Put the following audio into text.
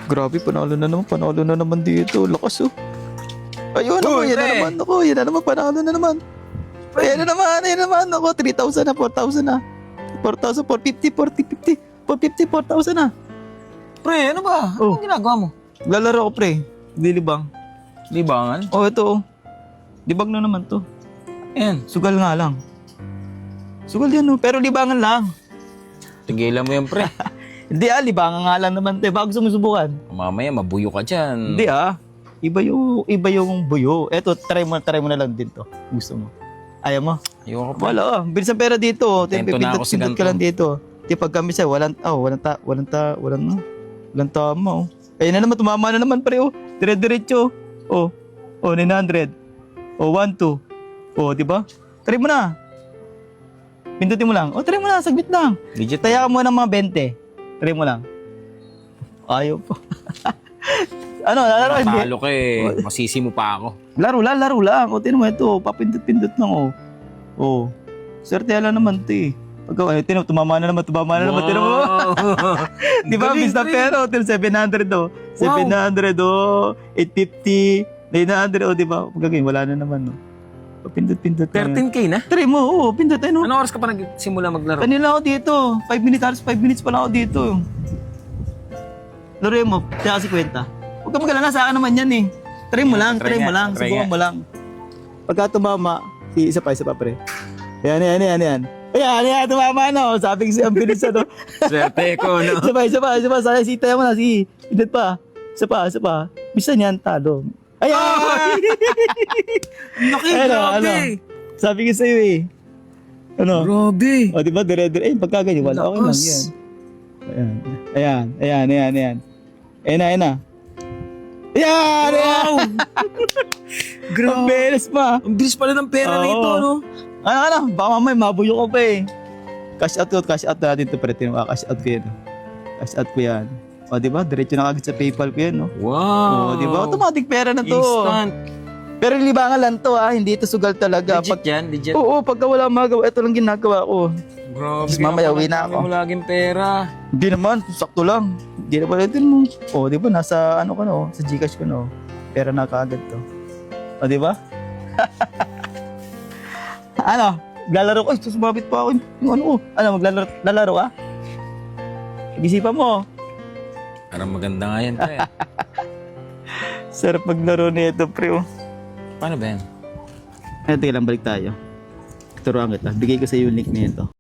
Grabe, panalo na naman dito. Lakas oh. Ayun ako, Uy, yan na pre. naman ako. Yan na naman, panalo na naman. Ayan na naman ako. 3,000 na, 4,000 na. 4,000, 450, 450, 4,000 na. Pre, ano ba? Oh. Anong ginagawa mo? Lalaro ko pre. Dilibang. Libangan? Oh, ito oh. Libang na naman to. Ayan. Sugal nga lang. Sugal yan oh. Pero libangan lang. Tigilan mo yan, pre. Hindi libangan nga lang naman te. Bago sumusubukan. Mamaya, mabuyo ka dyan. Hindi Iba yung buyo. Eto, try mo na lang din to. Gusto mo. Ayaw mo? Ayoko, pre. Wala bilis ang pera dito. Tento na ako sa Pindot ka ganito. lang dito. Di pag kami sa'yo, walang tama oh. Ayun na naman, tumama na naman pre oh. Dire-diretso. Oh, 900. Oh, 1, 2. Oh, di ba? Try mo na. Pindutin mo lang. Oh, try mo na, saglit lang. Legit. Taya ka muna ng mga 20. Try mo lang. Ayaw po. Ano, laro hindi? Matalo ka eh. Masisi mo pa ako. Laro lang. O, tinan mo ito. Papindot-pindot lang, oh. Oh. Swerte lang naman ito eh. Pagka, tinan mo, tumama na naman. Tinan mo. Di ba, Galing, bis na pre. pero, tinan 700, oh. 700, oh. 850, 900, oh, di ba? Pagkagawin, wala na naman, oh. Papindot-pindot lang. 13K na? Try mo, oh. Pindot, ano? Anong oras ka pa nagsimula maglaro? Kanina ako dito. 5 minutes, halos 5 minutes pa lang ako dito. Laro mo, tiyan kasi kwenta. Huwag ka magalala, sa akin naman yan eh. Try mo lang, Try nga, try subukan nga. mo lang. Pagka tumama, isa pa, pre. Yan. Ayan, tumama na. Oh. Sabi ko siya, ang bilis ano. Swerte ko, no? Isa pa. Sana sitayan mo na, sige. Pindot pa. Isa pa. Bisa niyan, talo. Ayan! Laki, Ano? Sabi ko sa'yo eh. Ano? Grabe. O, di ba? Dire-dire. Pagka ganyan, wala. Okay lang Lakas. yan. Ayan. Ayan na. Wow! Ang Grabe. bilis pa. Ang bilis pala ng pera Oo. nito, no? Ano, baka mamay, mabuyo ko pa eh. Cash out natin ito, pre. Cash out ko yan. Cash out ko yan. O, di ba? Diretso na kagad sa PayPal ko yan, no? Wow. O, di ba? Automatic pera na to. Instant. Pero libangan lang to, Hindi ito sugal talaga. Legit yan, legit. Oo, pagka wala magawa, ito lang ginagawa ko. Grabe. Tapos mamaya uwi na ako. Mo laging pera. Hindi naman, sakto lang. Hindi na pala din mo. O, di ba? Nasa ano ko, no? Sa Gcash ko, no? Pera na kaagad to. O, di ba? Ano? Maglalaro ko. Ay, sumabit pa ako. Yung ano ko. Ano, maglalaro ka? Pag-isipan mo. Parang maganda nga yan, pre. Sarap maglaro nito, pre. Oh. Paano ba yan? Ito lang, balik tayo. Turuan kita. Bigay ko sa iyo yung link nito.